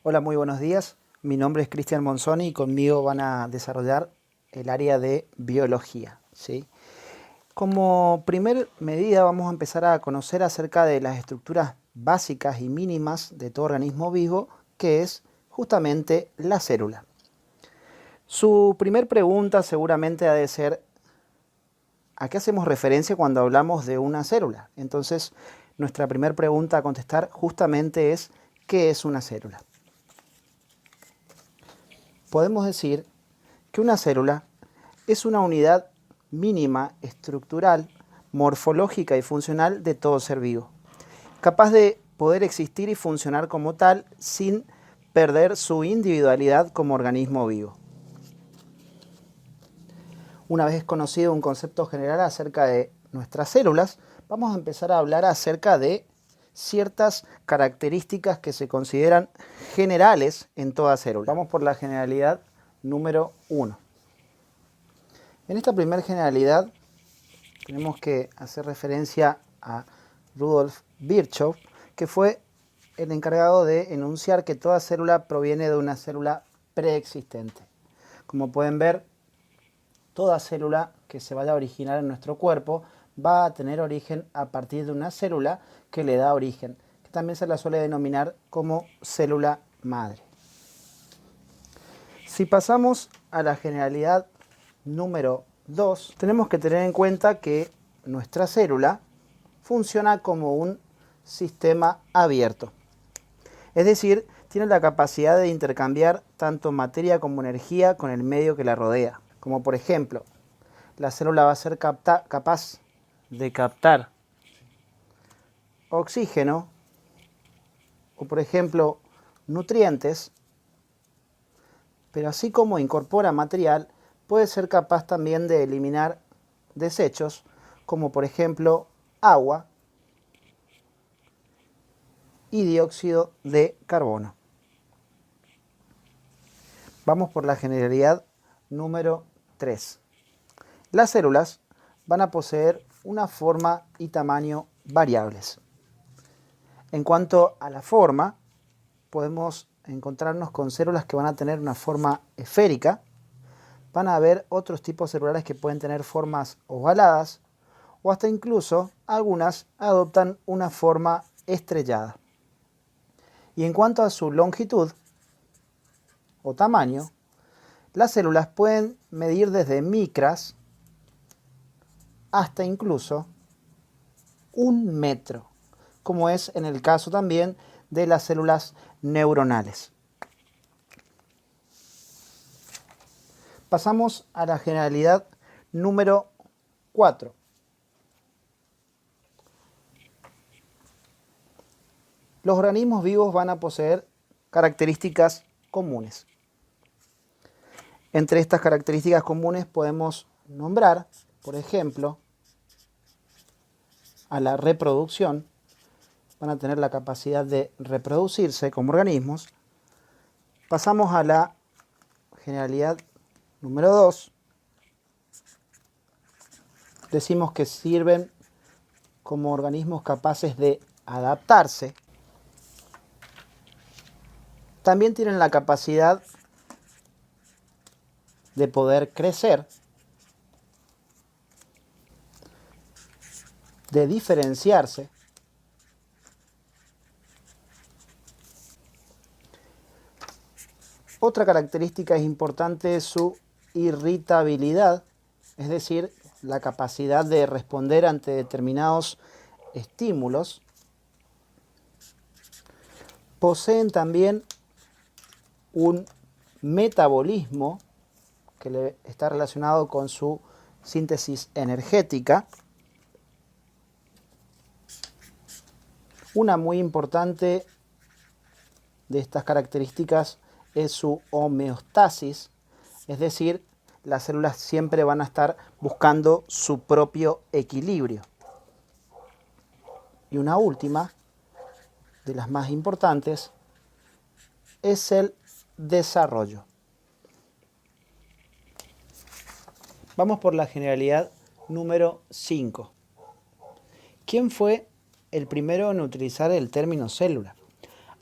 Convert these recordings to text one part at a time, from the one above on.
Hola, muy buenos días. Mi nombre es Cristian Monzoni y conmigo van a desarrollar el área de biología, ¿sí? Como primer medida vamos a empezar a conocer acerca de las estructuras básicas y mínimas de todo organismo vivo, que es justamente la célula. Su primer pregunta seguramente ha de ser: ¿a qué hacemos referencia cuando hablamos de una célula? Entonces, nuestra primera pregunta a contestar justamente es: ¿qué es una célula? Podemos decir que una célula es una unidad mínima, estructural, morfológica y funcional de todo ser vivo, capaz de poder existir y funcionar como tal sin perder su individualidad como organismo vivo. Una vez conocido un concepto general acerca de nuestras células, vamos a empezar a hablar acerca de ciertas características que se consideran generales en toda célula. Vamos por la generalidad número 1. En esta primera generalidad tenemos que hacer referencia a Rudolf Virchow, que fue el encargado de enunciar que toda célula proviene de una célula preexistente. Como pueden ver, toda célula que se vaya a originar en nuestro cuerpo va a tener origen a partir de una célula que le da origen, que también se la suele denominar como célula madre. Si pasamos a la generalidad número 2, tenemos que tener en cuenta que nuestra célula funciona como un sistema abierto. Es decir, tiene la capacidad de intercambiar tanto materia como energía con el medio que la rodea. Como por ejemplo, la célula va a ser capaz de captar oxígeno o por ejemplo nutrientes, pero así como incorpora material, puede ser capaz también de eliminar desechos, como por ejemplo agua y dióxido de carbono. Vamos por la generalidad número 3. Las células van a poseer una forma y tamaño variables. En cuanto a la forma, podemos encontrarnos con células que van a tener una forma esférica. Van a haber otros tipos celulares que pueden tener formas ovaladas o hasta incluso algunas adoptan una forma estrellada. Y en cuanto a su longitud o tamaño, las células pueden medir desde micras hasta incluso 1 metro, como es en el caso también de las células neuronales. Pasamos a la generalidad número 4. Los organismos vivos van a poseer características comunes. Entre estas características comunes podemos nombrar, por ejemplo, a la reproducción. Van a tener la capacidad de reproducirse como organismos. Pasamos a la generalidad número 2. Decimos que sirven como organismos capaces de adaptarse. También tienen la capacidad de poder crecer, de diferenciarse. Otra característica importante es su irritabilidad, es decir, la capacidad de responder ante determinados estímulos. Poseen también un metabolismo que está relacionado con su síntesis energética. Una muy importante de estas características es su homeostasis, es decir, las células siempre van a estar buscando su propio equilibrio. Y una última, de las más importantes, es el desarrollo. Vamos por la generalidad número 5. ¿Quién fue el primero en utilizar el término célula?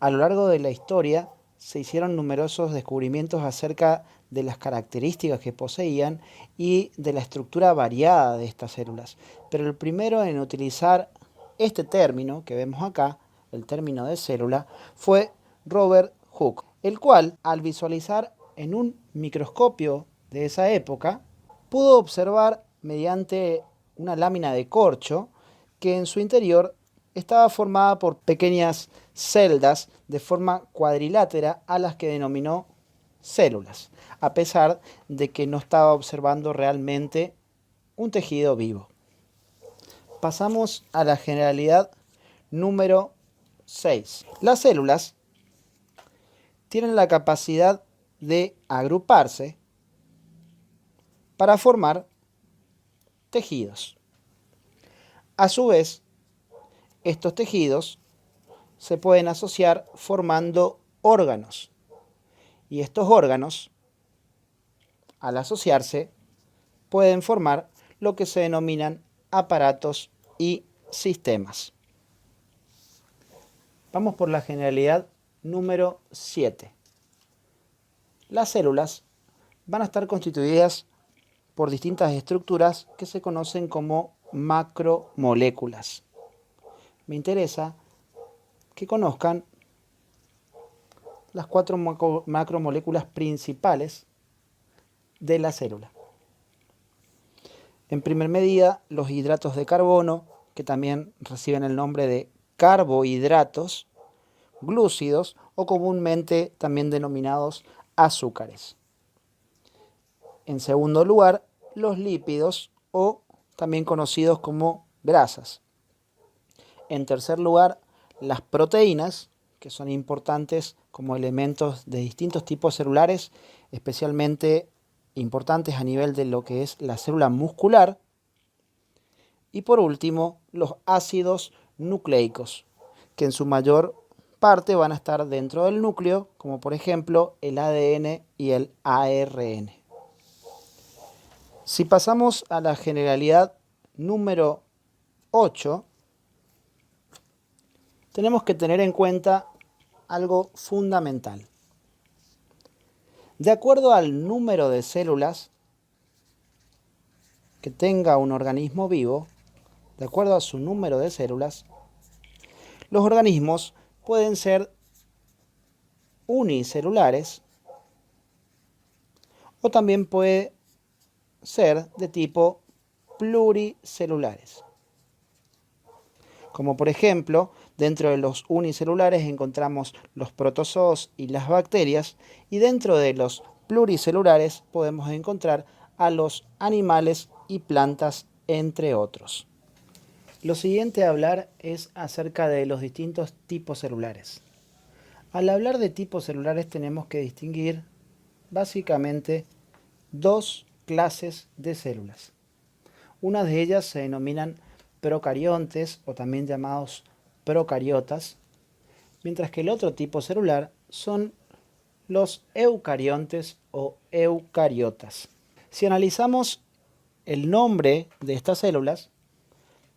A lo largo de la historia se hicieron numerosos descubrimientos acerca de las características que poseían y de la estructura variada de estas células. Pero el primero en utilizar este término que vemos acá, el término de célula, fue Robert Hooke, el cual, al visualizar en un microscopio de esa época, pudo observar mediante una lámina de corcho que en su interior estaba formada por pequeñas celdas de forma cuadrilátera a las que denominó células, a pesar de que no estaba observando realmente un tejido vivo. Pasamos a la generalidad número 6. Las células tienen la capacidad de agruparse para formar tejidos. A su vez, estos tejidos se pueden asociar formando órganos. Y estos órganos, al asociarse, pueden formar lo que se denominan aparatos y sistemas. Vamos por la generalidad número 7. Las células van a estar constituidas por distintas estructuras que se conocen como macromoléculas. Me interesa que conozcan las 4 macromoléculas principales de la célula. En primer medida, los hidratos de carbono, que también reciben el nombre de carbohidratos, glúcidos o comúnmente también denominados azúcares. En segundo lugar, los lípidos o también conocidos como grasas. En tercer lugar, las proteínas, que son importantes como elementos de distintos tipos celulares, especialmente importantes a nivel de lo que es la célula muscular. Y por último, los ácidos nucleicos, que en su mayor parte van a estar dentro del núcleo, como por ejemplo el ADN y el ARN. Si pasamos a la generalidad número 8, tenemos que tener en cuenta algo fundamental. De acuerdo al número de células que tenga un organismo vivo, de acuerdo a su número de células, los organismos pueden ser unicelulares o también puede ser de tipo pluricelulares. Como por ejemplo, dentro de los unicelulares encontramos los protozoos y las bacterias, y dentro de los pluricelulares podemos encontrar a los animales y plantas, entre otros. Lo siguiente a hablar es acerca de los distintos tipos celulares. Al hablar de tipos celulares tenemos que distinguir básicamente dos clases de células. Una de ellas se denominan procariontes o también llamados procariotas, mientras que el otro tipo celular son los eucariontes o eucariotas. Si analizamos el nombre de estas células,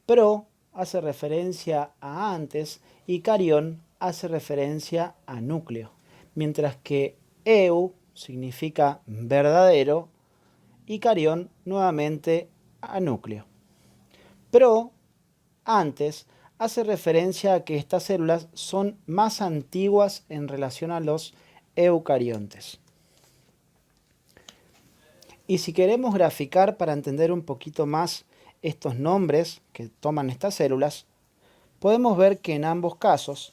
pro hace referencia a antes y carión hace referencia a núcleo, mientras que eu significa verdadero y carión nuevamente a núcleo. Pro antes hace referencia a que estas células son más antiguas en relación a los eucariontes. Y si queremos graficar para entender un poquito más estos nombres que toman estas células, podemos ver que en ambos casos,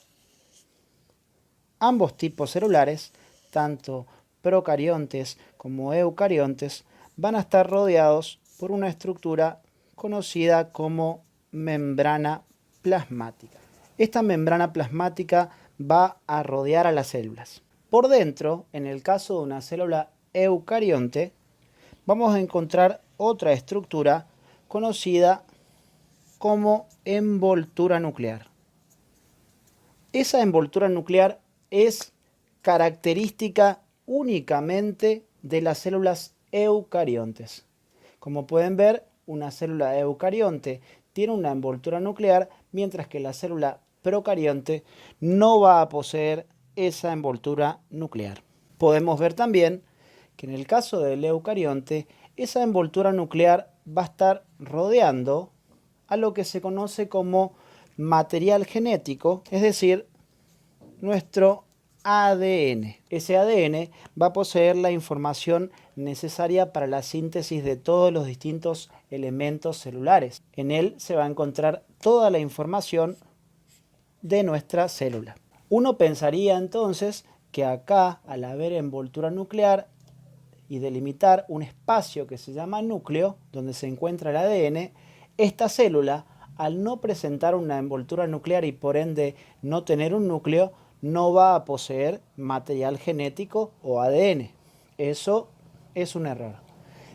ambos tipos celulares, tanto procariontes como eucariontes, van a estar rodeados por una estructura conocida como membrana plasmática. Esta membrana plasmática va a rodear a las células. Por dentro, en el caso de una célula eucarionte, vamos a encontrar otra estructura conocida como envoltura nuclear. Esa envoltura nuclear es característica únicamente de las células eucariontes. Como pueden ver, una célula eucarionte tiene una envoltura nuclear, mientras que la célula procarionte no va a poseer esa envoltura nuclear. Podemos ver también que en el caso del eucarionte, esa envoltura nuclear va a estar rodeando a lo que se conoce como material genético, es decir, nuestro ADN. Ese ADN va a poseer la información necesaria para la síntesis de todos los distintos elementos celulares. En él se va a encontrar toda la información de nuestra célula. Uno pensaría entonces que acá, al haber envoltura nuclear y delimitar un espacio que se llama núcleo, donde se encuentra el ADN, esta célula, al no presentar una envoltura nuclear y por ende no tener un núcleo, no va a poseer material genético o ADN. Eso es un error,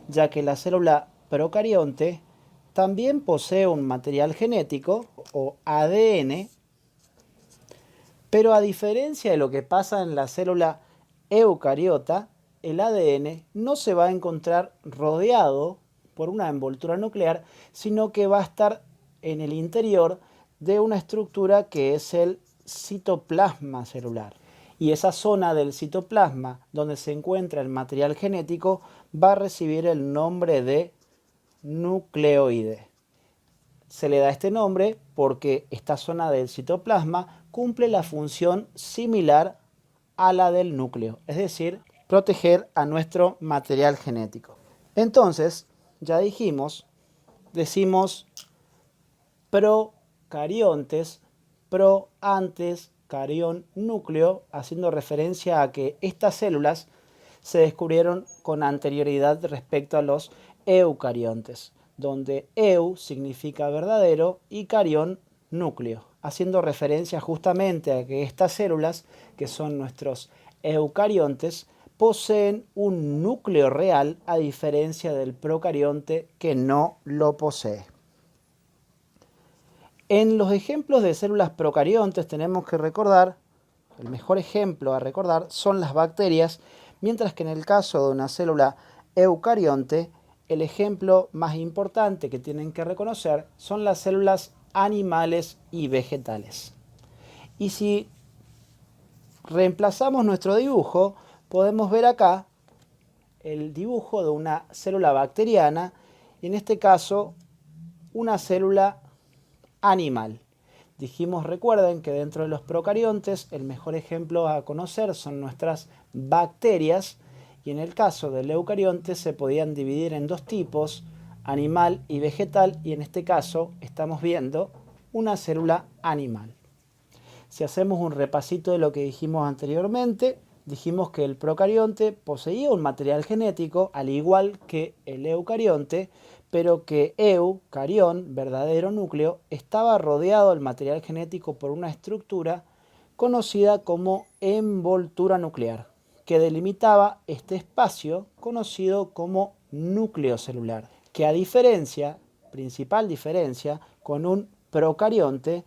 ya que la célula procarionte también posee un material genético o ADN, pero a diferencia de lo que pasa en la célula eucariota, el ADN no se va a encontrar rodeado por una envoltura nuclear, sino que va a estar en el interior de una estructura que es el citoplasma celular. Y esa zona del citoplasma donde se encuentra el material genético va a recibir el nombre de nucleoide. Se le da este nombre porque esta zona del citoplasma cumple la función similar a la del núcleo, es decir, proteger a nuestro material genético. Entonces, ya decimos procariontes, pro antes, carión, núcleo, haciendo referencia a que estas células se descubrieron con anterioridad respecto a los eucariontes, donde eu significa verdadero y carión núcleo, haciendo referencia justamente a que estas células, que son nuestros eucariontes, poseen un núcleo real a diferencia del procarionte que no lo posee. En los ejemplos de células procariontes tenemos que recordar, el mejor ejemplo a recordar son las bacterias, mientras que en el caso de una célula eucarionte, el ejemplo más importante que tienen que reconocer son las células animales y vegetales. Y si reemplazamos nuestro dibujo, podemos ver acá el dibujo de una célula bacteriana y en este caso una célula animal. Recuerden que dentro de los procariontes el mejor ejemplo a conocer son nuestras bacterias y en el caso del eucarionte se podían dividir en dos tipos, animal y vegetal, y en este caso estamos viendo una célula animal. Si hacemos un repasito de lo que dijimos anteriormente, dijimos que el procarionte poseía un material genético al igual que el eucarionte, pero que carión, verdadero núcleo, estaba rodeado del material genético por una estructura conocida como envoltura nuclear, que delimitaba este espacio conocido como núcleo celular, que principal diferencia con un procarionte,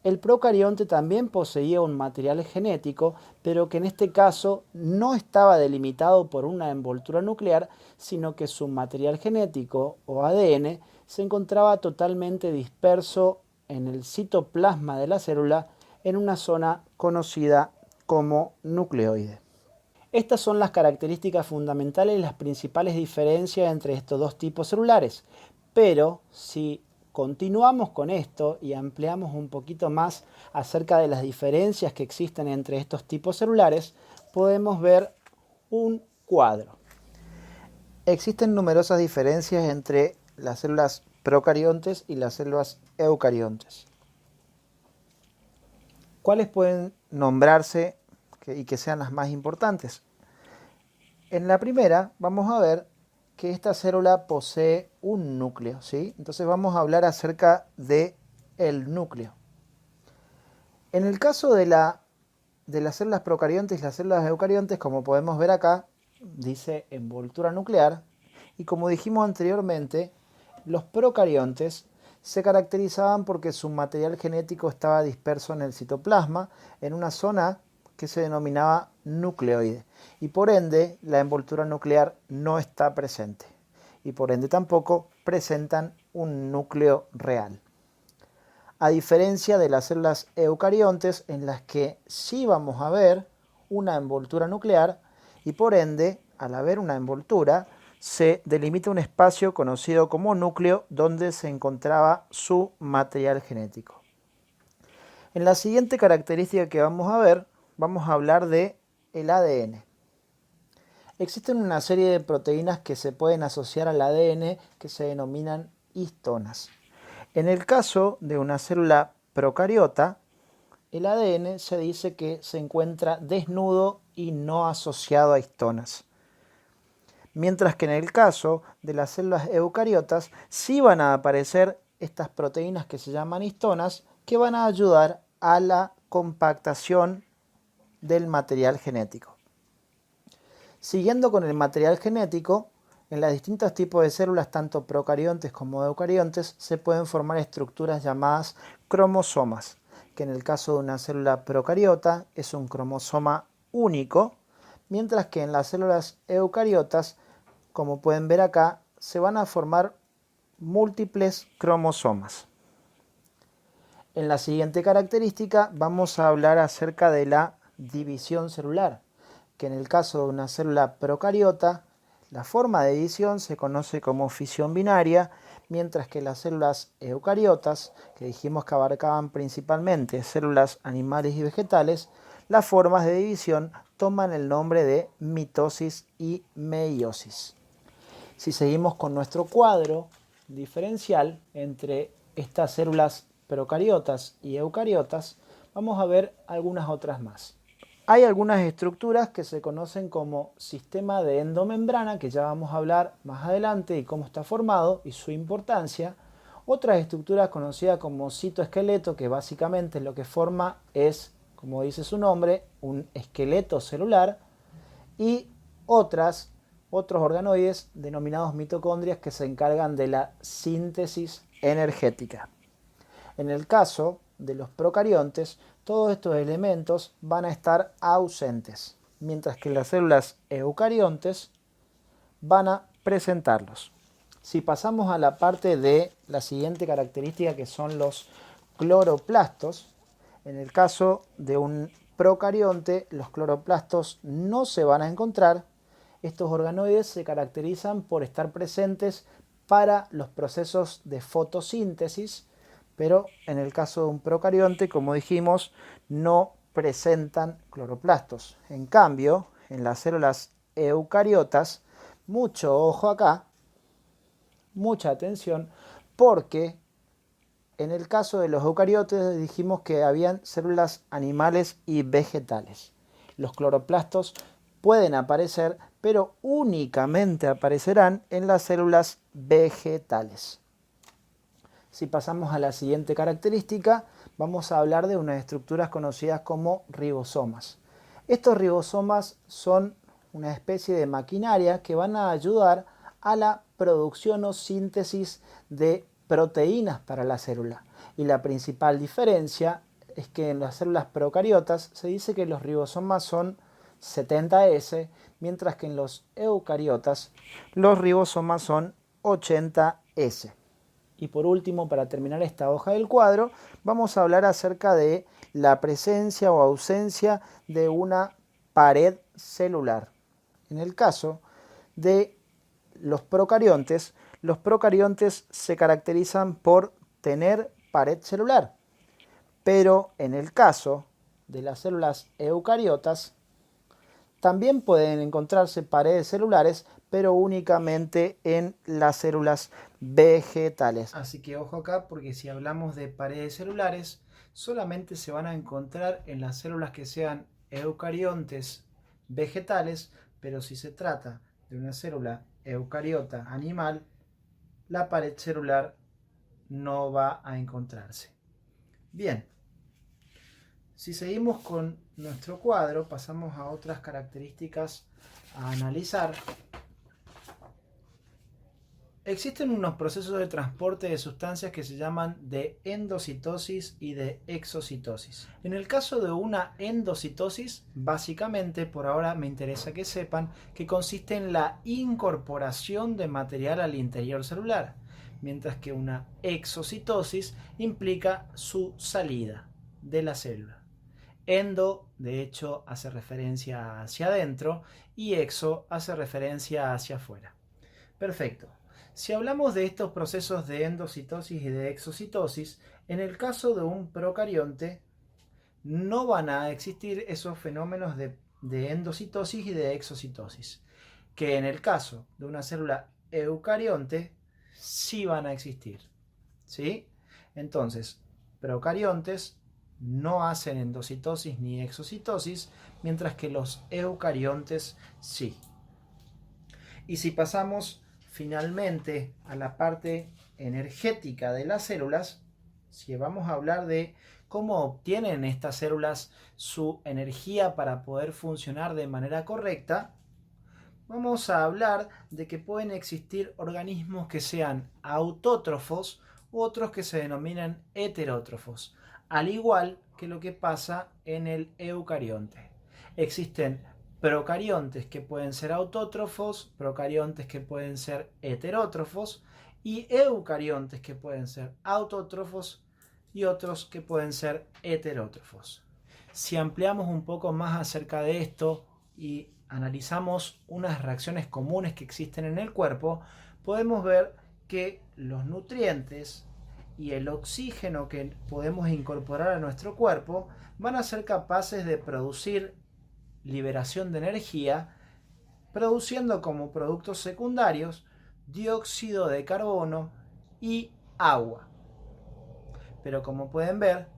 el procarionte también poseía un material genético, pero que en este caso no estaba delimitado por una envoltura nuclear, sino que su material genético o ADN se encontraba totalmente disperso en el citoplasma de la célula en una zona conocida como nucleoide. Estas son las características fundamentales y las principales diferencias entre estos dos tipos celulares, pero si continuamos con esto y ampliamos un poquito más acerca de las diferencias que existen entre estos tipos celulares, podemos ver un cuadro. Existen numerosas diferencias entre las células procariontes y las células eucariontes. ¿Cuáles pueden nombrarse y que sean las más importantes? En la primera vamos a ver que esta célula posee un núcleo, ¿sí? Entonces vamos a hablar acerca del núcleo. En el caso de las células procariontes y las células eucariontes, como podemos ver acá, dice envoltura nuclear, y como dijimos anteriormente, los procariontes se caracterizaban porque su material genético estaba disperso en el citoplasma, en una zona que se denominaba nucleoide, y por ende la envoltura nuclear no está presente, y por ende tampoco presentan un núcleo real. A diferencia de las células eucariontes, en las que sí vamos a ver una envoltura nuclear y por ende, al haber una envoltura, se delimita un espacio conocido como núcleo donde se encontraba su material genético. En la siguiente característica que vamos a ver, vamos a hablar de el ADN. Existen una serie de proteínas que se pueden asociar al ADN que se denominan histonas. En el caso de una célula procariota, el ADN se dice que se encuentra desnudo y no asociado a histonas. Mientras que en el caso de las células eucariotas sí van a aparecer estas proteínas que se llaman histonas que van a ayudar a la compactación del material genético. Siguiendo con el material genético, en los distintos tipos de células, tanto procariontes como eucariontes, se pueden formar estructuras llamadas cromosomas, que en el caso de una célula procariota es un cromosoma único, mientras que en las células eucariotas, como pueden ver acá, se van a formar múltiples cromosomas. En la siguiente característica vamos a hablar acerca de la división celular, que en el caso de una célula procariota, la forma de división se conoce como fisión binaria, mientras que las células eucariotas, que dijimos que abarcaban principalmente células animales y vegetales, las formas de división toman el nombre de mitosis y meiosis. Si seguimos con nuestro cuadro diferencial entre estas células procariotas y eucariotas, vamos a ver algunas otras más. Hay algunas estructuras que se conocen como sistema de endomembrana, que ya vamos a hablar más adelante y cómo está formado y su importancia. Otras estructuras conocidas como citoesqueleto, que básicamente lo que forma es, como dice su nombre, un esqueleto celular. Y otros organoides denominados mitocondrias que se encargan de la síntesis energética. En el caso de los procariontes, todos estos elementos van a estar ausentes, mientras que las células eucariontes van a presentarlos. Si pasamos a la parte de la siguiente característica, que son los cloroplastos, en el caso de un procarionte, los cloroplastos no se van a encontrar. Estos organoides se caracterizan por estar presentes para los procesos de fotosíntesis, pero en el caso de un procarionte, como dijimos, no presentan cloroplastos. En cambio, en las células eucariotas, mucho ojo acá, mucha atención, porque en el caso de los eucariotes dijimos que habían células animales y vegetales. Los cloroplastos pueden aparecer, pero únicamente aparecerán en las células vegetales. Si pasamos a la siguiente característica, vamos a hablar de unas estructuras conocidas como ribosomas. Estos ribosomas son una especie de maquinaria que van a ayudar a la producción o síntesis de proteínas para la célula. Y la principal diferencia es que en las células procariotas se dice que los ribosomas son 70S, mientras que en los eucariotas los ribosomas son 80S. Y por último, para terminar esta hoja del cuadro, vamos a hablar acerca de la presencia o ausencia de una pared celular. En el caso de los procariontes se caracterizan por tener pared celular, pero en el caso de las células eucariotas también pueden encontrarse paredes celulares, pero únicamente en las células vegetales. Así que ojo acá, porque si hablamos de paredes celulares, solamente se van a encontrar en las células que sean eucariontes vegetales, pero si se trata de una célula eucariota animal, la pared celular no va a encontrarse. Bien, si seguimos con nuestro cuadro, pasamos a otras características a analizar. Existen unos procesos de transporte de sustancias que se llaman de endocitosis y de exocitosis. En el caso de una endocitosis, básicamente, por ahora me interesa que sepan que consiste en la incorporación de material al interior celular, mientras que una exocitosis implica su salida de la célula. Endo, de hecho, hace referencia hacia adentro y exo hace referencia hacia afuera. Perfecto. Si hablamos de estos procesos de endocitosis y de exocitosis, en el caso de un procarionte no van a existir esos fenómenos de endocitosis y de exocitosis, que en el caso de una célula eucarionte sí van a existir. ¿Sí? Entonces, procariontes no hacen endocitosis ni exocitosis, mientras que los eucariontes sí. Y si pasamos finalmente a la parte energética de las células, si vamos a hablar de cómo obtienen estas células su energía para poder funcionar de manera correcta, vamos a hablar de que pueden existir organismos que sean autótrofos u otros que se denominan heterótrofos, al igual que lo que pasa en el eucarionte. Existen procariontes que pueden ser autótrofos, procariontes que pueden ser heterótrofos y eucariontes que pueden ser autótrofos y otros que pueden ser heterótrofos. Si ampliamos un poco más acerca de esto y analizamos unas reacciones comunes que existen en el cuerpo, podemos ver que los nutrientes y el oxígeno que podemos incorporar a nuestro cuerpo van a ser capaces de producir liberación de energía, produciendo como productos secundarios dióxido de carbono y agua. Pero como pueden ver,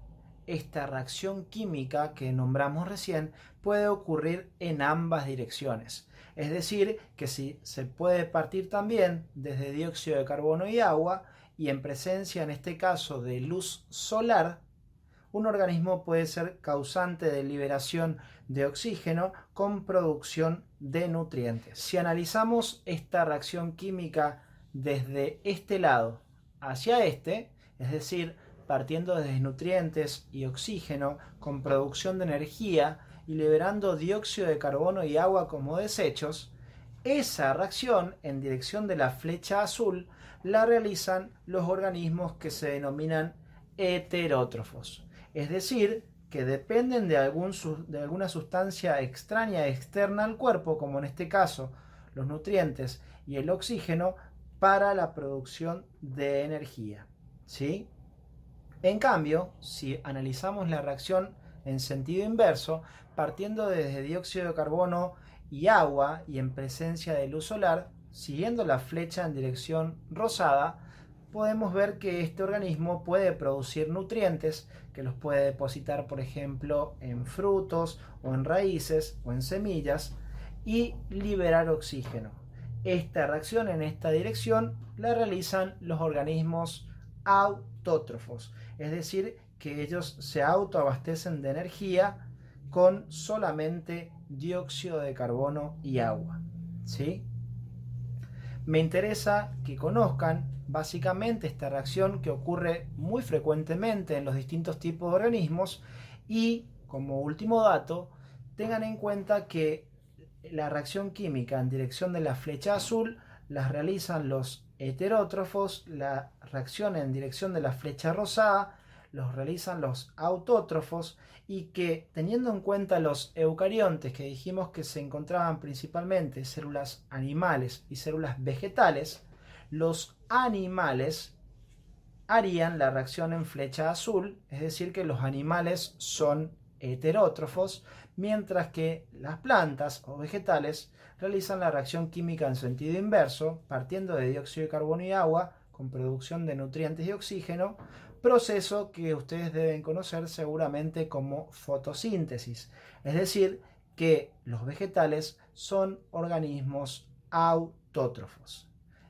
esta reacción química que nombramos recién puede ocurrir en ambas direcciones. Es decir, que si se puede partir también desde dióxido de carbono y agua, y en presencia en este caso de luz solar, un organismo puede ser causante de liberación de oxígeno con producción de nutrientes. Si analizamos esta reacción química desde este lado hacia este, es decir, partiendo desde nutrientes y oxígeno con producción de energía y liberando dióxido de carbono y agua como desechos, esa reacción en dirección de la flecha azul la realizan los organismos que se denominan heterótrofos, es decir, que dependen de alguna sustancia extraña externa al cuerpo, como en este caso los nutrientes y el oxígeno, para la producción de energía. ¿Sí? En cambio, si analizamos la reacción en sentido inverso, partiendo desde dióxido de carbono y agua y en presencia de luz solar, siguiendo la flecha en dirección rosada, podemos ver que este organismo puede producir nutrientes que los puede depositar, por ejemplo, en frutos o en raíces o en semillas y liberar oxígeno. Esta reacción en esta dirección la realizan los organismos autótrofos, es decir, que ellos se autoabastecen de energía con solamente dióxido de carbono y agua. ¿Sí? Me interesa que conozcan básicamente esta reacción que ocurre muy frecuentemente en los distintos tipos de organismos y, como último dato, tengan en cuenta que la reacción química en dirección de la flecha azul las realizan los heterótrofos, la reacción en dirección de la flecha rosada los realizan los autótrofos, y que, teniendo en cuenta los eucariontes que dijimos que se encontraban principalmente células animales y células vegetales, los animales harían la reacción en flecha azul, es decir, que los animales son heterótrofos, mientras que las plantas o vegetales realizan la reacción química en sentido inverso, partiendo de dióxido de carbono y agua, con producción de nutrientes y oxígeno, proceso que ustedes deben conocer seguramente como fotosíntesis. Es decir, que los vegetales son organismos autótrofos.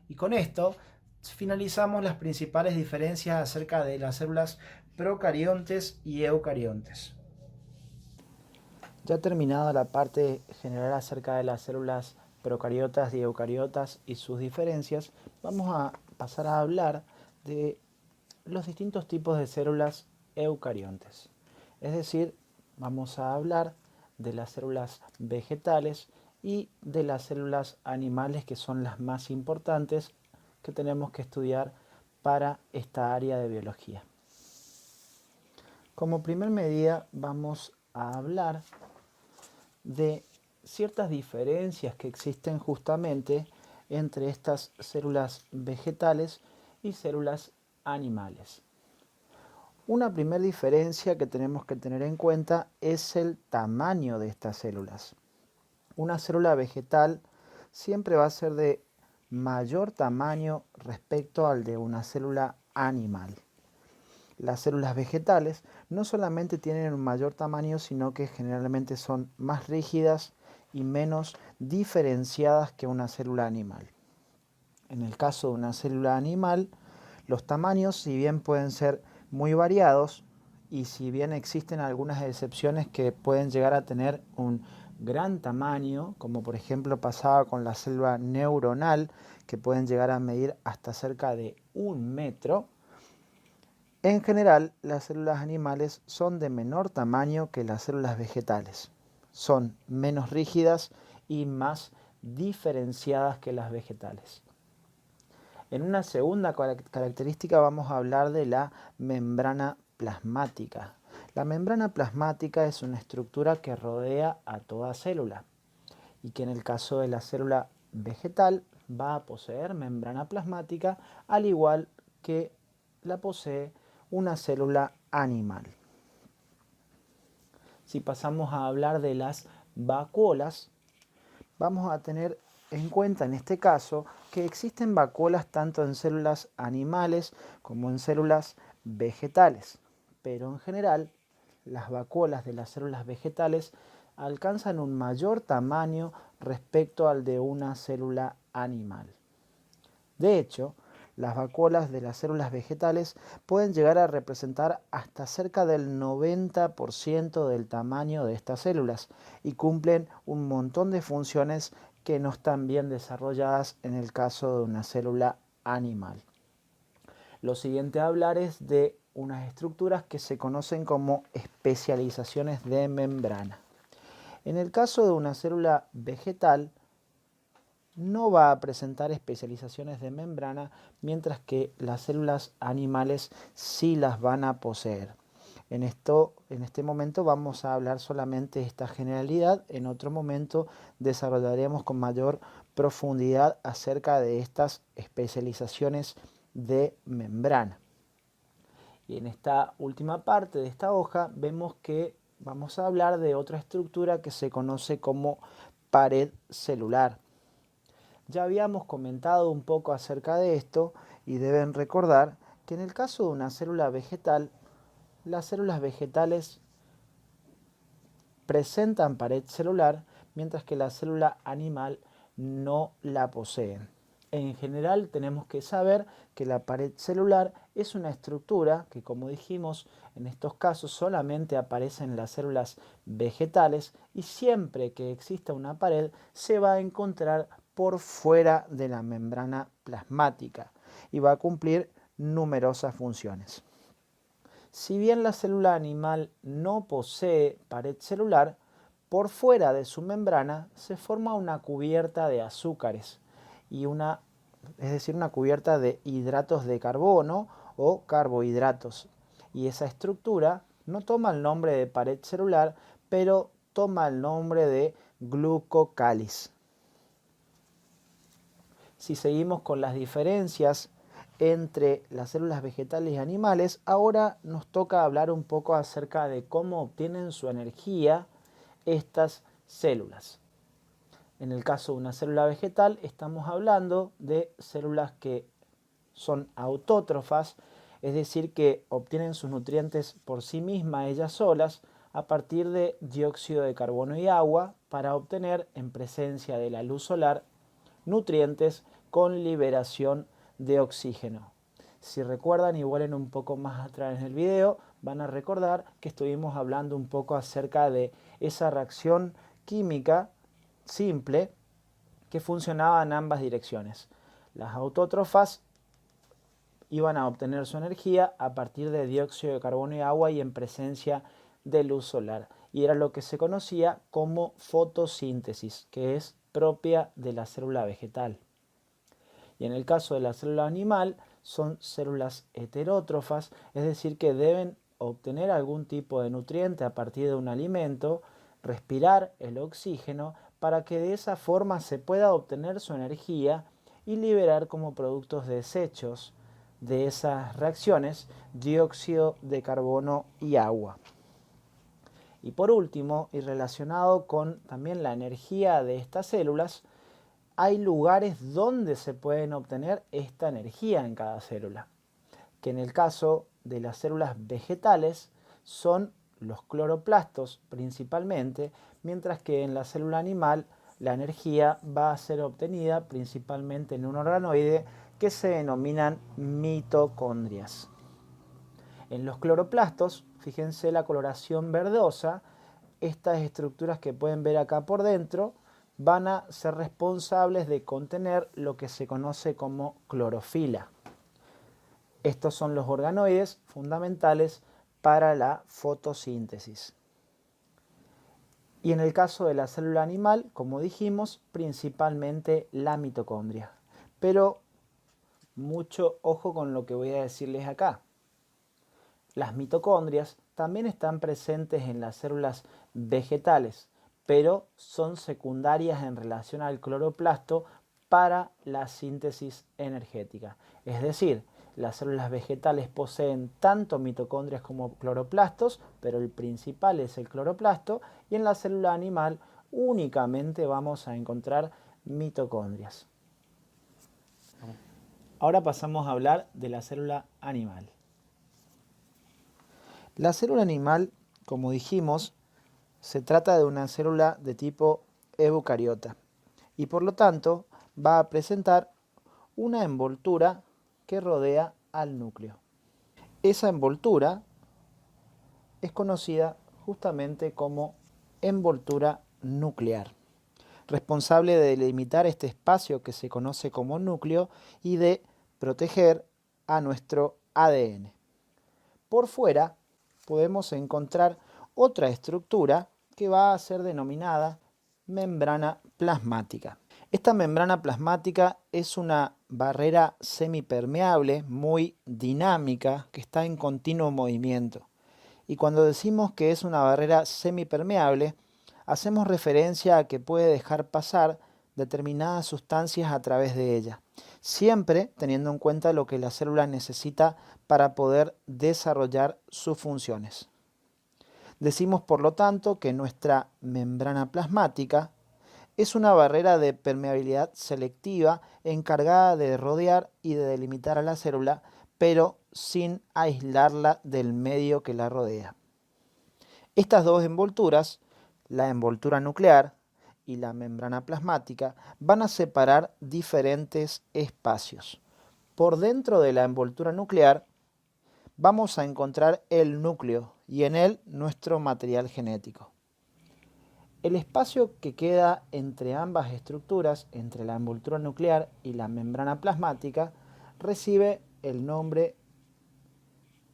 Y con esto finalizamos las principales diferencias acerca de las células procariontes y eucariontes. Ya terminada la parte general acerca de las células procariotas y eucariotas y sus diferencias, vamos a pasar a hablar de los distintos tipos de células eucariontes. Es decir, vamos a hablar de las células vegetales y de las células animales, que son las más importantes que tenemos que estudiar para esta área de biología. Como primer medida vamos a hablar de ciertas diferencias que existen justamente entre estas células vegetales y células animales. Una primera diferencia que tenemos que tener en cuenta es el tamaño de estas células. Una célula vegetal siempre va a ser de mayor tamaño respecto al de una célula animal. Las células vegetales no solamente tienen un mayor tamaño, sino que generalmente son más rígidas y menos diferenciadas que una célula animal. En el caso de una célula animal, los tamaños, si bien pueden ser muy variados, y si bien existen algunas excepciones que pueden llegar a tener un gran tamaño, como por ejemplo pasaba con la célula neuronal, que pueden llegar a medir hasta cerca de 1 metro, en general las células animales son de menor tamaño que las células vegetales. Son menos rígidas y más diferenciadas que las vegetales. En una segunda característica vamos a hablar de la membrana plasmática. La membrana plasmática es una estructura que rodea a toda célula y que en el caso de la célula vegetal va a poseer membrana plasmática al igual que la posee una célula animal. Si pasamos a hablar de las vacuolas, vamos a tener en cuenta en este caso que existen vacuolas tanto en células animales como en células vegetales, pero en general las vacuolas de las células vegetales alcanzan un mayor tamaño respecto al de una célula animal. De hecho, las vacuolas de las células vegetales pueden llegar a representar hasta cerca del 90% del tamaño de estas células y cumplen un montón de funciones que no están bien desarrolladas en el caso de una célula animal. Lo siguiente a hablar es de unas estructuras que se conocen como especializaciones de membrana. En el caso de una célula vegetal, no va a presentar especializaciones de membrana, mientras que las células animales sí las van a poseer. En este momento vamos a hablar solamente de esta generalidad. En otro momento desarrollaremos con mayor profundidad acerca de estas especializaciones de membrana. Y en esta última parte de esta hoja vemos que vamos a hablar de otra estructura que se conoce como pared celular. Ya habíamos comentado un poco acerca de esto y deben recordar que en el caso de una célula vegetal, las células vegetales presentan pared celular, mientras que la célula animal no la posee. En general tenemos que saber que la pared celular es una estructura que, como dijimos, en estos casos solamente aparece en las células vegetales y siempre que exista una pared se va a encontrar por fuera de la membrana plasmática y va a cumplir numerosas funciones. Si bien la célula animal no posee pared celular, por fuera de su membrana se forma una cubierta de azúcares y es decir, una cubierta de hidratos de carbono o carbohidratos. Y esa estructura no toma el nombre de pared celular, pero toma el nombre de glucocáliz. Si seguimos con las diferencias entre las células vegetales y animales, ahora nos toca hablar un poco acerca de cómo obtienen su energía estas células. En el caso de una célula vegetal estamos hablando de células que son autótrofas, es decir, que obtienen sus nutrientes por sí mismas, ellas solas, a partir de dióxido de carbono y agua para obtener, en presencia de la luz solar, nutrientes con liberación de oxígeno. Si recuerdan y vuelven un poco más atrás en el video, van a recordar que estuvimos hablando un poco acerca de esa reacción química simple que funcionaba en ambas direcciones. Las autótrofas iban a obtener su energía a partir de dióxido de carbono y agua y en presencia de luz solar. Y era lo que se conocía como fotosíntesis, que es propia de la célula vegetal. Y en el caso de la célula animal son células heterótrofas, es decir, que deben obtener algún tipo de nutriente a partir de un alimento, respirar el oxígeno para que de esa forma se pueda obtener su energía y liberar como productos desechos de esas reacciones dióxido de carbono y agua. Y por último, y relacionado con también la energía de estas células, hay lugares donde se pueden obtener esta energía en cada célula, que en el caso de las células vegetales son los cloroplastos principalmente, mientras que en la célula animal la energía va a ser obtenida principalmente en un organoide que se denominan mitocondrias. En los cloroplastos, fíjense la coloración verdosa, estas estructuras que pueden ver acá por dentro van a ser responsables de contener lo que se conoce como clorofila. Estos son los organoides fundamentales para la fotosíntesis. Y en el caso de la célula animal, como dijimos, principalmente la mitocondria. Pero mucho ojo con lo que voy a decirles acá. Las mitocondrias también están presentes en las células vegetales, pero son secundarias en relación al cloroplasto para la síntesis energética. Es decir, las células vegetales poseen tanto mitocondrias como cloroplastos, pero el principal es el cloroplasto, y en la célula animal únicamente vamos a encontrar mitocondrias. Ahora pasamos a hablar de la célula animal. La célula animal, como dijimos, se trata de una célula de tipo eucariota y por lo tanto va a presentar una envoltura que rodea al núcleo. Esa envoltura es conocida justamente como envoltura nuclear, responsable de delimitar este espacio que se conoce como núcleo y de proteger a nuestro ADN. Por fuera podemos encontrar otra estructura que va a ser denominada membrana plasmática. Esta membrana plasmática es una barrera semipermeable muy dinámica que está en continuo movimiento. Y cuando decimos que es una barrera semipermeable, hacemos referencia a que puede dejar pasar determinadas sustancias a través de ella, siempre teniendo en cuenta lo que la célula necesita para poder desarrollar sus funciones. Decimos, por lo tanto, que nuestra membrana plasmática es una barrera de permeabilidad selectiva encargada de rodear y de delimitar a la célula, pero sin aislarla del medio que la rodea. Estas dos envolturas, la envoltura nuclear y la membrana plasmática, van a separar diferentes espacios. Por dentro de la envoltura nuclear vamos a encontrar el núcleo y en él nuestro material genético. El espacio que queda entre ambas estructuras, entre la envoltura nuclear y la membrana plasmática, recibe el nombre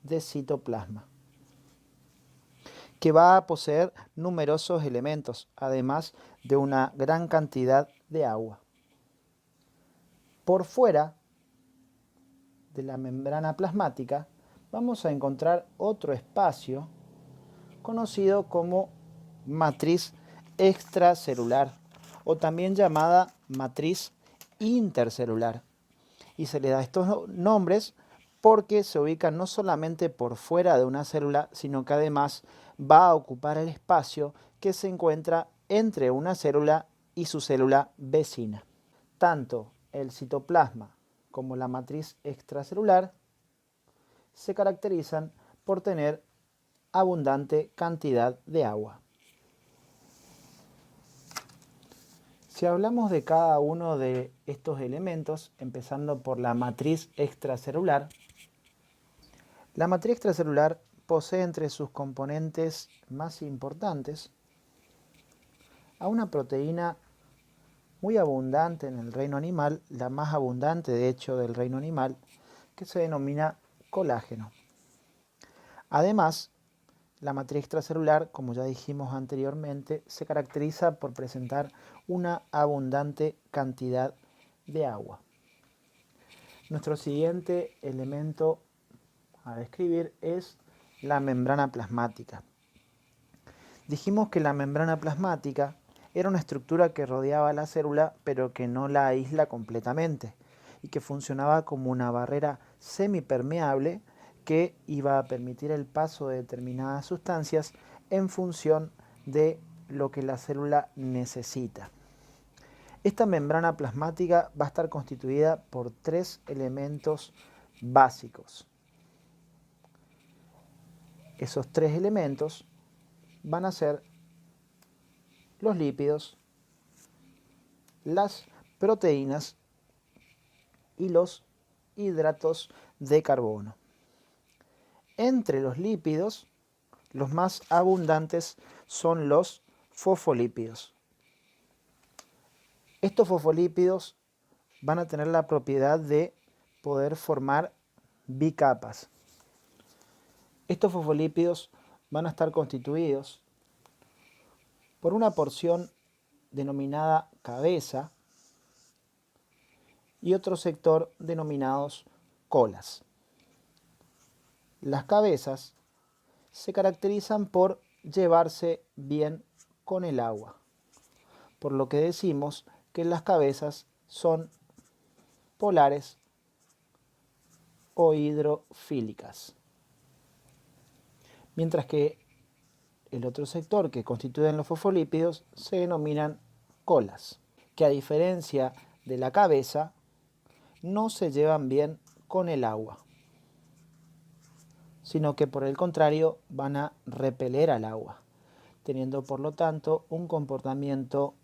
de citoplasma, que va a poseer numerosos elementos, además de una gran cantidad de agua. Por fuera de la membrana plasmática vamos a encontrar otro espacio conocido como matriz extracelular o también llamada matriz intercelular. Y se le da estos nombres porque se ubica no solamente por fuera de una célula, sino que además va a ocupar el espacio que se encuentra entre una célula y su célula vecina. Tanto el citoplasma como la matriz extracelular se caracterizan por tener abundante cantidad de agua. Si hablamos de cada uno de estos elementos, empezando por la matriz extracelular, la matriz extracelular posee entre sus componentes más importantes a una proteína muy abundante en el reino animal, la más abundante de hecho del reino animal, que se denomina colágeno. Además, la matriz extracelular, como ya dijimos anteriormente, se caracteriza por presentar una abundante cantidad de agua. Nuestro siguiente elemento a describir es la membrana plasmática. Dijimos que la membrana plasmática era una estructura que rodeaba la célula pero que no la aísla completamente y que funcionaba como una barrera semipermeable que iba a permitir el paso de determinadas sustancias en función de lo que la célula necesita. Esta membrana plasmática va a estar constituida por 3 elementos básicos. Esos 3 elementos van a ser los lípidos, las proteínas y los hidratos de carbono. Entre los lípidos, los más abundantes son los fosfolípidos. Estos fosfolípidos van a tener la propiedad de poder formar bicapas. Estos fosfolípidos van a estar constituidos por una porción denominada cabeza y otro sector denominados colas. Las cabezas se caracterizan por llevarse bien con el agua, por lo que decimos que las cabezas son polares o hidrofílicas. Mientras que el otro sector que constituyen los fosfolípidos se denominan colas, que a diferencia de la cabeza no se llevan bien con el agua, sino que por el contrario van a repeler al agua, teniendo por lo tanto un comportamiento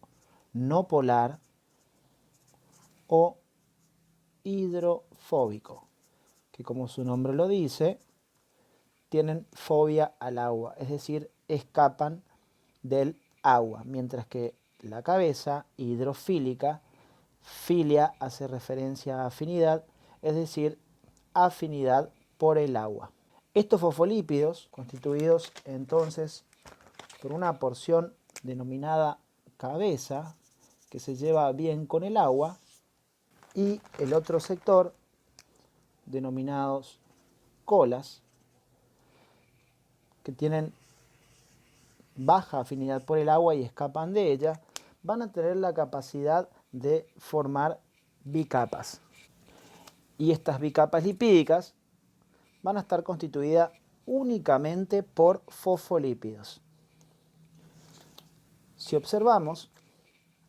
no polar o hidrofóbico, que como su nombre lo dice, tienen fobia al agua, es decir, escapan del agua, mientras que la cabeza hidrofílica, filia hace referencia a afinidad, es decir, afinidad por el agua. Estos fosfolípidos, constituidos entonces por una porción denominada cabeza, que se lleva bien con el agua, y el otro sector, denominados colas, que tienen baja afinidad por el agua y escapan de ella, van a tener la capacidad de formar bicapas. Y estas bicapas lipídicas van a estar constituidas únicamente por fosfolípidos. Si observamos,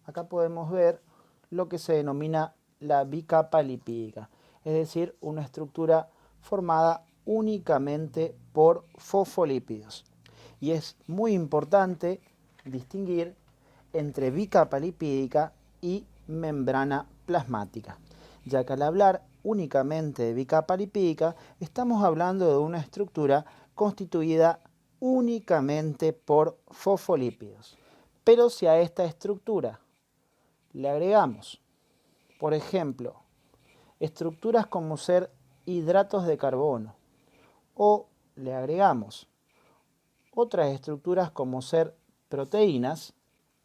acá podemos ver lo que se denomina la bicapa lipídica, es decir, una estructura formada únicamente por fosfolípidos. Y es muy importante distinguir entre bicapa lipídica y membrana plasmática, ya que al hablar únicamente de bicapa lipídica estamos hablando de una estructura constituida únicamente por fosfolípidos. Pero si a esta estructura le agregamos, por ejemplo, estructuras como ser hidratos de carbono, o le agregamos otras estructuras como ser proteínas,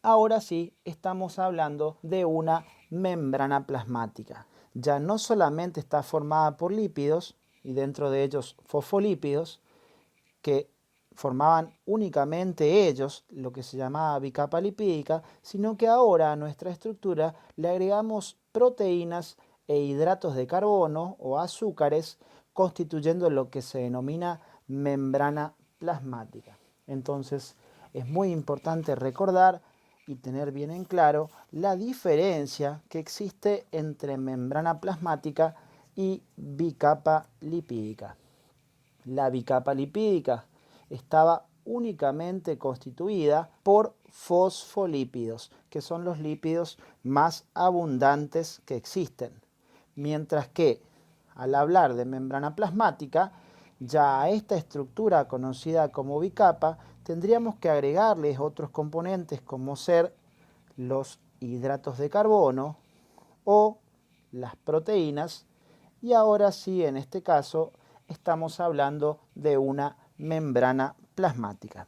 ahora sí estamos hablando de una membrana plasmática. Ya no solamente está formada por lípidos, y dentro de ellos fosfolípidos, que formaban únicamente ellos lo que se llamaba bicapa lipídica, sino que ahora a nuestra estructura le agregamos proteínas e hidratos de carbono o azúcares, constituyendo lo que se denomina membrana plasmática. Entonces es muy importante recordar y tener bien en claro la diferencia que existe entre membrana plasmática y bicapa lipídica. La bicapa lipídica estaba únicamente constituida por fosfolípidos, que son los lípidos más abundantes que existen. Mientras que al hablar de membrana plasmática, ya a esta estructura conocida como bicapa tendríamos que agregarles otros componentes como ser los hidratos de carbono o las proteínas, y ahora sí, en este caso, estamos hablando de una membrana plasmática.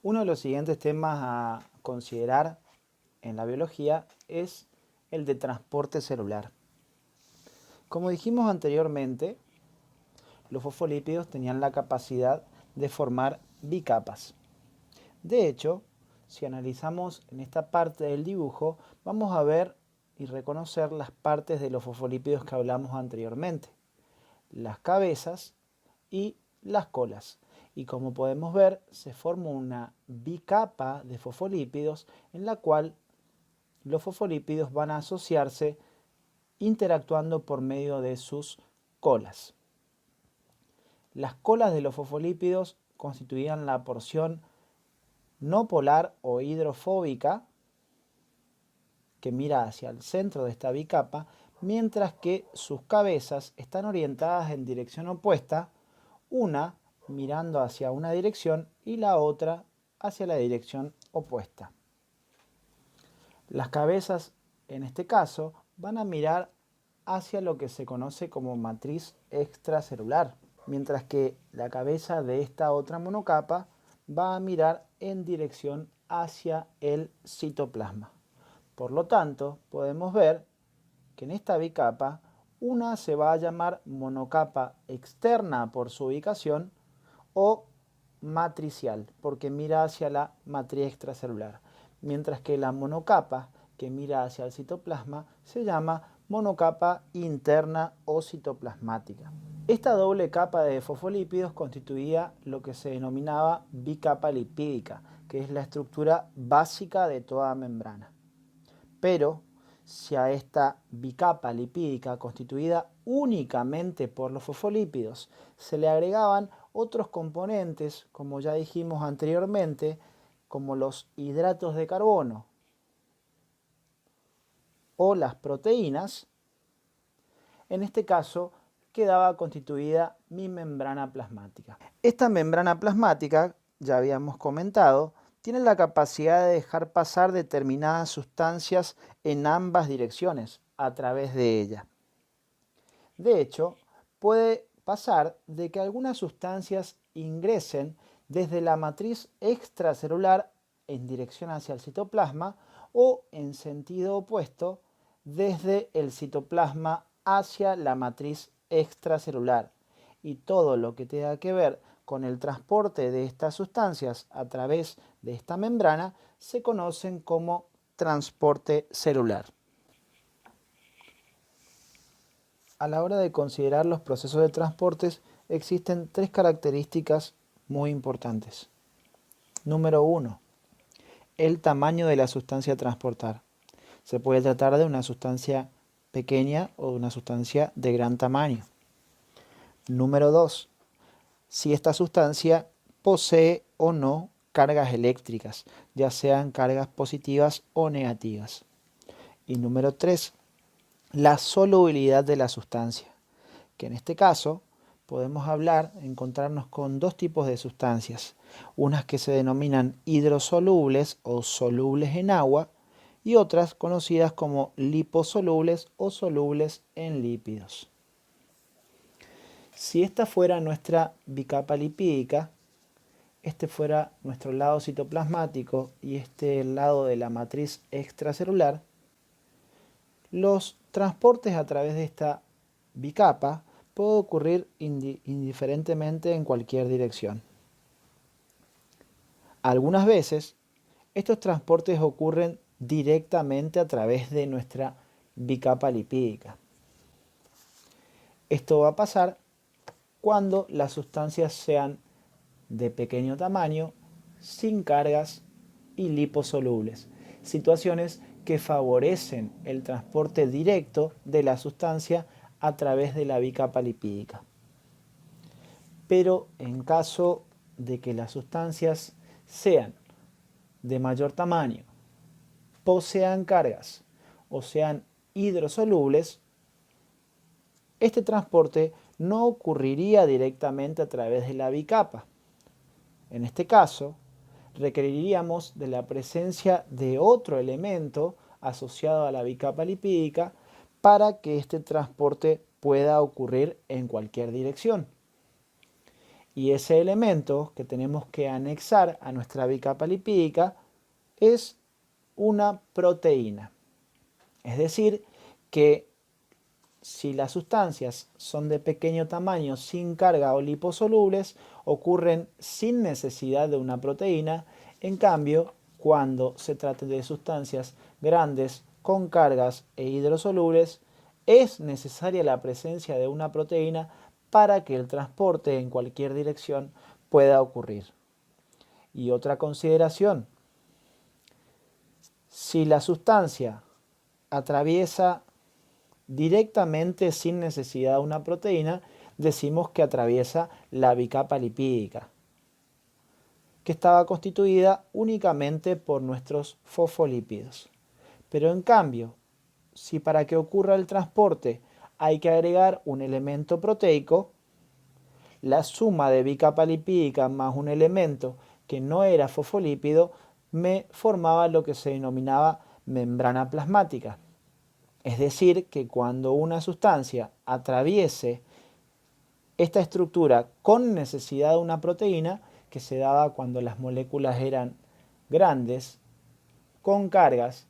Uno de los siguientes temas a considerar en la biología es el de transporte celular. Como dijimos anteriormente, los fosfolípidos tenían la capacidad de formar bicapas. De hecho, si analizamos en esta parte del dibujo, vamos a ver y reconocer las partes de los fosfolípidos que hablamos anteriormente, las cabezas y las colas. Y como podemos ver, se forma una bicapa de fosfolípidos en la cual los fosfolípidos van a asociarse interactuando por medio de sus colas. Las colas de los fosfolípidos constituían la porción no polar o hidrofóbica que mira hacia el centro de esta bicapa, mientras que sus cabezas están orientadas en dirección opuesta, una mirando hacia una dirección y la otra hacia la dirección opuesta. Las cabezas, en este caso, van a mirar hacia lo que se conoce como matriz extracelular, mientras que la cabeza de esta otra monocapa va a mirar en dirección hacia el citoplasma. Por lo tanto, podemos ver que en esta bicapa una se va a llamar monocapa externa por su ubicación o matricial, porque mira hacia la matriz extracelular, mientras que la monocapa que mira hacia el citoplasma se llama monocapa interna o citoplasmática. Esta doble capa de fosfolípidos constituía lo que se denominaba bicapa lipídica, que es la estructura básica de toda membrana. Pero si a esta bicapa lipídica constituida únicamente por los fosfolípidos se le agregaban otros componentes, como ya dijimos anteriormente, como los hidratos de carbono o las proteínas, en este caso quedaba constituida mi membrana plasmática. Esta membrana plasmática, ya habíamos comentado, tiene la capacidad de dejar pasar determinadas sustancias en ambas direcciones a través de ella. De hecho, puede pasar de que algunas sustancias ingresen desde la matriz extracelular en dirección hacia el citoplasma o en sentido opuesto desde el citoplasma hacia la matriz extracelular, y todo lo que tenga que ver con el transporte de estas sustancias a través de esta membrana se conocen como transporte celular. A la hora de considerar los procesos de transportes existen tres características muy importantes. Número 1. El tamaño de la sustancia a transportar. Se puede tratar de una sustancia pequeña o de una sustancia de gran tamaño. Número 2. Si esta sustancia posee o no cargas eléctricas, ya sean cargas positivas o negativas. Y número 3. La solubilidad de la sustancia, que en este caso podemos encontrarnos con dos tipos de sustancias, unas que se denominan hidrosolubles o solubles en agua y otras conocidas como liposolubles o solubles en lípidos. Si esta fuera nuestra bicapa lipídica, este fuera nuestro lado citoplasmático y este el lado de la matriz extracelular, los transportes a través de esta bicapa pueden ocurrir indiferentemente en cualquier dirección. Algunas veces estos transportes ocurren directamente a través de nuestra bicapa lipídica. Esto va a pasar cuando las sustancias sean de pequeño tamaño, sin cargas y liposolubles, situaciones que favorecen el transporte directo de la sustancia a través de la bicapa lipídica. Pero en caso de que las sustancias sean de mayor tamaño, posean cargas o sean hidrosolubles, este transporte no ocurriría directamente a través de la bicapa. En este caso, requeriríamos de la presencia de otro elemento asociado a la bicapa lipídica para que este transporte pueda ocurrir en cualquier dirección. Y ese elemento que tenemos que anexar a nuestra bicapa lipídica es una proteína. Es decir, que Si las sustancias son de pequeño tamaño, sin carga o liposolubles, ocurren sin necesidad de una proteína. En cambio, cuando se trate de sustancias grandes, con cargas e hidrosolubles, es necesaria la presencia de una proteína para que el transporte en cualquier dirección pueda ocurrir. Y otra consideración, si la sustancia atraviesa directamente sin necesidad de una proteína, decimos que atraviesa la bicapa lipídica, que estaba constituida únicamente por nuestros fosfolípidos. Pero en cambio, si para que ocurra el transporte hay que agregar un elemento proteico, la suma de bicapa lipídica más un elemento que no era fosfolípido me formaba lo que se denominaba membrana plasmática. Es decir, que cuando una sustancia atraviese esta estructura con necesidad de una proteína, que se daba cuando las moléculas eran grandes, con cargas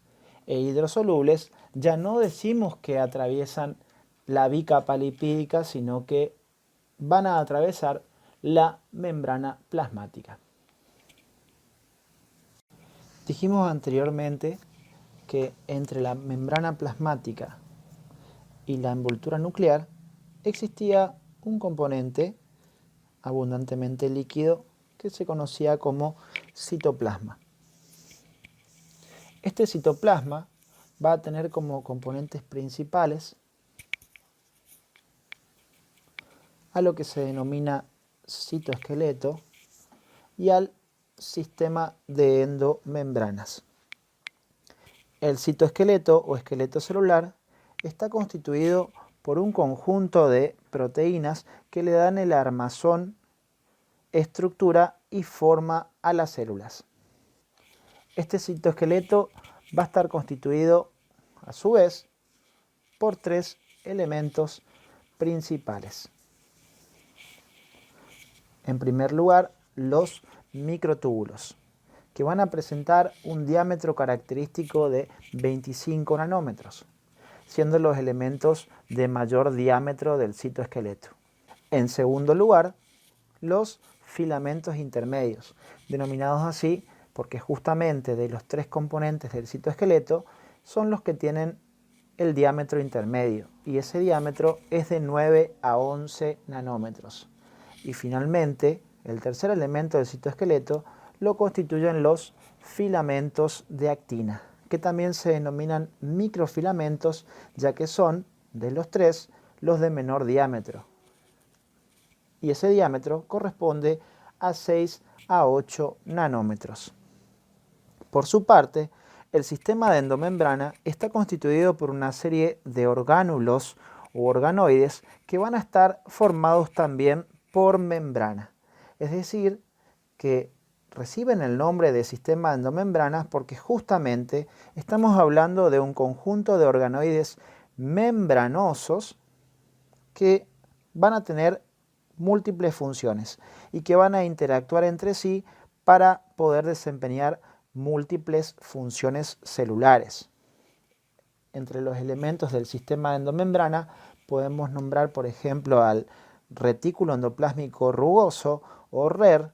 e hidrosolubles, ya no decimos que atraviesan la bicapa lipídica, sino que van a atravesar la membrana plasmática. Dijimos anteriormente que entre la membrana plasmática y la envoltura nuclear existía un componente abundantemente líquido que se conocía como citoplasma. Este citoplasma va a tener como componentes principales a lo que se denomina citoesqueleto y al sistema de endomembranas. El citoesqueleto o esqueleto celular está constituido por un conjunto de proteínas que le dan el armazón, estructura y forma a las células. Este citoesqueleto va a estar constituido a su vez por tres elementos principales. En primer lugar, los microtúbulos, que van a presentar un diámetro característico de 25 nanómetros, siendo los elementos de mayor diámetro del citoesqueleto. En segundo lugar, los filamentos intermedios, denominados así porque justamente de los tres componentes del citoesqueleto son los que tienen el diámetro intermedio, y ese diámetro es de 9 a 11 nanómetros. Y finalmente, el tercer elemento del citoesqueleto lo constituyen los filamentos de actina, que también se denominan microfilamentos, ya que son, de los tres, los de menor diámetro. Y ese diámetro corresponde a 6 a 8 nanómetros. Por su parte, el sistema de endomembrana está constituido por una serie de orgánulos u organoides que van a estar formados también por membrana. Es decir, que reciben el nombre de sistema de endomembranas porque justamente estamos hablando de un conjunto de organoides membranosos que van a tener múltiples funciones y que van a interactuar entre sí para poder desempeñar múltiples funciones celulares. Entre los elementos del sistema de endomembrana podemos nombrar, por ejemplo, al retículo endoplásmico rugoso o RER,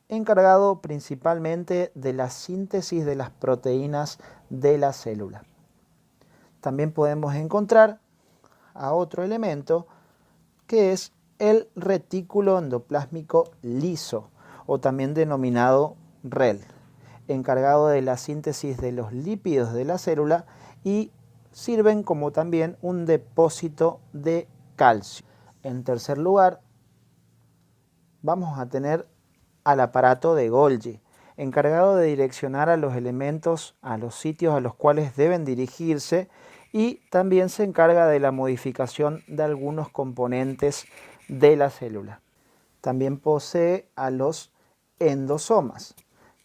encargado principalmente de la síntesis de las proteínas de la célula. También podemos encontrar a otro elemento que es el retículo endoplásmico liso, o también denominado REL, encargado de la síntesis de los lípidos de la célula y sirven como también un depósito de calcio. En tercer lugar, vamos a tener al aparato de Golgi, encargado de direccionar a los elementos a los sitios a los cuales deben dirigirse, y también se encarga de la modificación de algunos componentes de la célula. También posee a los endosomas,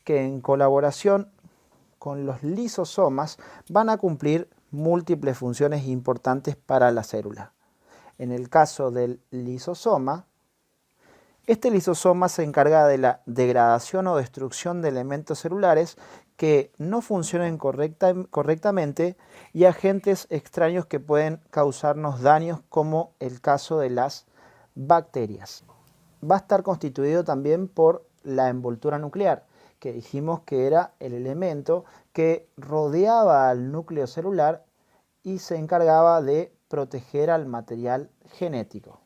que en colaboración con los lisosomas van a cumplir múltiples funciones importantes para la célula. En el caso del lisosoma, Este lisosoma se encarga de la degradación o destrucción de elementos celulares que no funcionen correctamente y agentes extraños que pueden causarnos daños, como el caso de las bacterias. Va a estar constituido también por la envoltura nuclear, que dijimos que era el elemento que rodeaba al núcleo celular y se encargaba de proteger al material genético.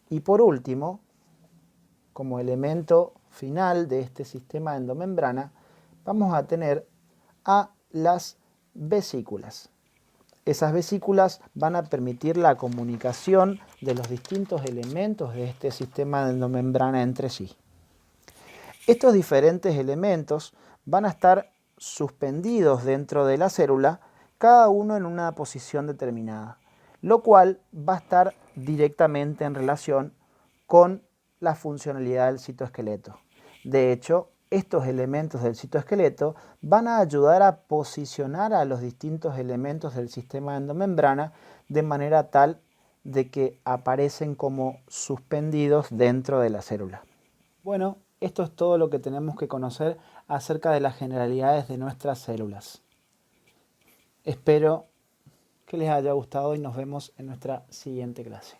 Y por último, como elemento final de este sistema endomembrana, vamos a tener a las vesículas. Esas vesículas van a permitir la comunicación de los distintos elementos de este sistema de endomembrana entre sí. Estos diferentes elementos van a estar suspendidos dentro de la célula, cada uno en una posición determinada, lo cual va a estar directamente en relación con la funcionalidad del citoesqueleto. De hecho, estos elementos del citoesqueleto van a ayudar a posicionar a los distintos elementos del sistema endomembrana de manera tal de que aparecen como suspendidos dentro de la célula. Bueno, esto es todo lo que tenemos que conocer acerca de las generalidades de nuestras células. Espero que les haya gustado y nos vemos en nuestra siguiente clase.